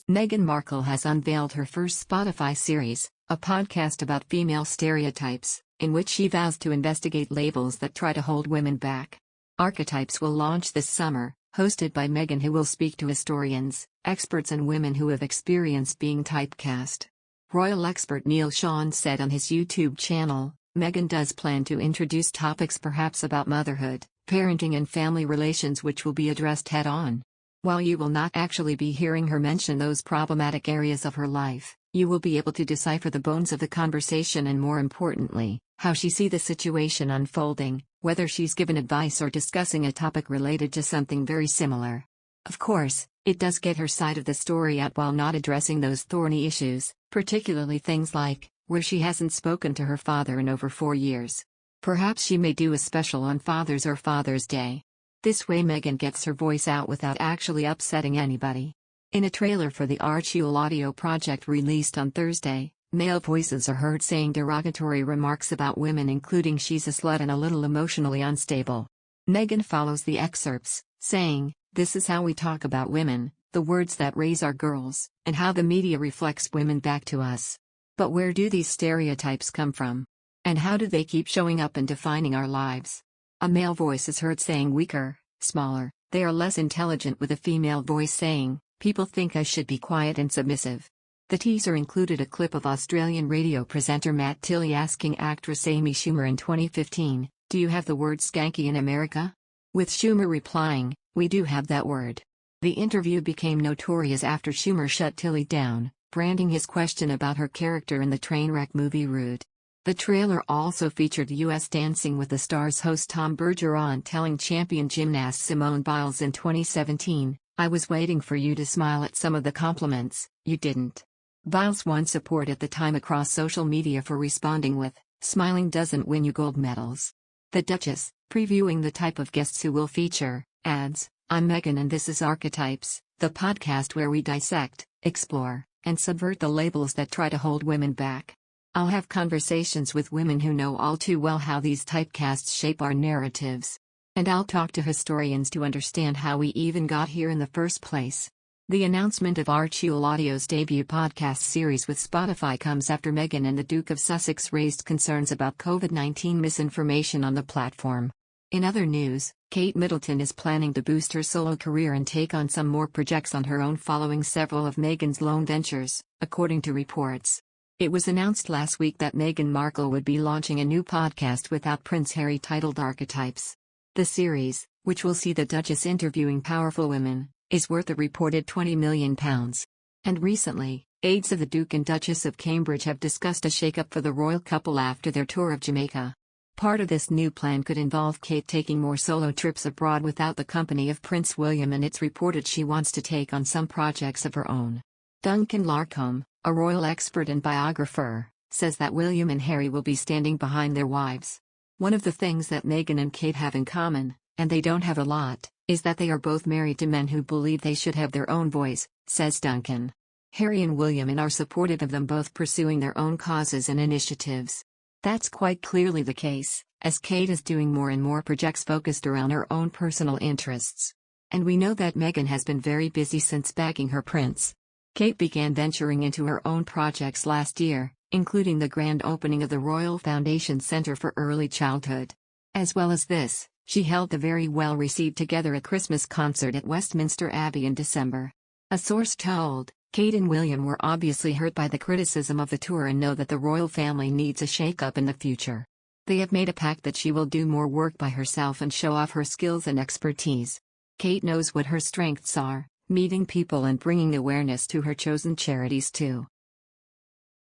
Meghan Markle has unveiled her first Spotify series, a podcast about female stereotypes, in which she vows to investigate labels that try to hold women back. Archetypes will launch this summer, hosted by Meghan, who will speak to historians, experts and women who have experienced being typecast. Royal expert Neil Sean said on his YouTube channel, Meghan does plan to introduce topics perhaps about motherhood, parenting and family relations which will be addressed head-on. While you will not actually be hearing her mention those problematic areas of her life, you will be able to decipher the bones of the conversation and, more importantly, how she sees the situation unfolding, whether she's given advice or discussing a topic related to something very similar. Of course, it does get her side of the story out while not addressing those thorny issues, particularly things like, where she hasn't spoken to her father in over 4 years. Perhaps she may do a special on Father's or Father's Day. This way Meghan gets her voice out without actually upsetting anybody. In a trailer for the Archetypes audio project released on Thursday, male voices are heard saying derogatory remarks about women, including "she's a slut" and "a little emotionally unstable." Meghan follows the excerpts, saying, "This is how we talk about women, the words that raise our girls, and how the media reflects women back to us. But where do these stereotypes come from? And how do they keep showing up and defining our lives?" A male voice is heard saying "weaker, smaller, they are less intelligent," with a female voice saying, "People think I should be quiet and submissive." The teaser included a clip of Australian radio presenter Matt Tilley asking actress Amy Schumer in 2015, "Do you have the word skanky in America?" With Schumer replying, "We do have that word." The interview became notorious after Schumer shut Tilley down, branding his question about her character in the Trainwreck movie rude. The trailer also featured U.S. Dancing with the Stars host Tom Bergeron telling champion gymnast Simone Biles in 2017, "I was waiting for you to smile at some of the compliments, you didn't." Biles won support at the time across social media for responding with, "Smiling doesn't win you gold medals." The Duchess, previewing the type of guests who will feature, adds, "I'm Meghan and this is Archetypes, the podcast where we dissect, explore, and subvert the labels that try to hold women back. I'll have conversations with women who know all too well how these typecasts shape our narratives. And I'll talk to historians to understand how we even got here in the first place." The announcement of Archetypes Audio's debut podcast series with Spotify comes after Meghan and the Duke of Sussex raised concerns about COVID-19 misinformation on the platform. In other news, Kate Middleton is planning to boost her solo career and take on some more projects on her own following several of Meghan's lone ventures, according to reports. It was announced last week that Meghan Markle would be launching a new podcast without Prince Harry titled Archetypes. The series, which will see the Duchess interviewing powerful women, is worth a reported £20 million. And recently, aides of the Duke and Duchess of Cambridge have discussed a shakeup for the royal couple after their tour of Jamaica. Part of this new plan could involve Kate taking more solo trips abroad without the company of Prince William, and it's reported she wants to take on some projects of her own. Duncan Larcombe, a royal expert and biographer, says that William and Harry will be standing behind their wives. One of the things that Meghan and Kate have in common, and they don't have a lot, is that they are both married to men who believe they should have their own voice, says Duncan. Harry and William are supportive of them both pursuing their own causes and initiatives. That's quite clearly the case, as Kate is doing more and more projects focused around her own personal interests. And we know that Meghan has been very busy since bagging her prince. Kate began venturing into her own projects last year, including the grand opening of the Royal Foundation Centre for Early Childhood. As well as this, she held the very well-received Together a Christmas concert at Westminster Abbey in December. A source told, Kate and William were obviously hurt by the criticism of the tour and know that the royal family needs a shake-up in the future. They have made a pact that she will do more work by herself and show off her skills and expertise. Kate knows what her strengths are, meeting people and bringing awareness to her chosen charities too.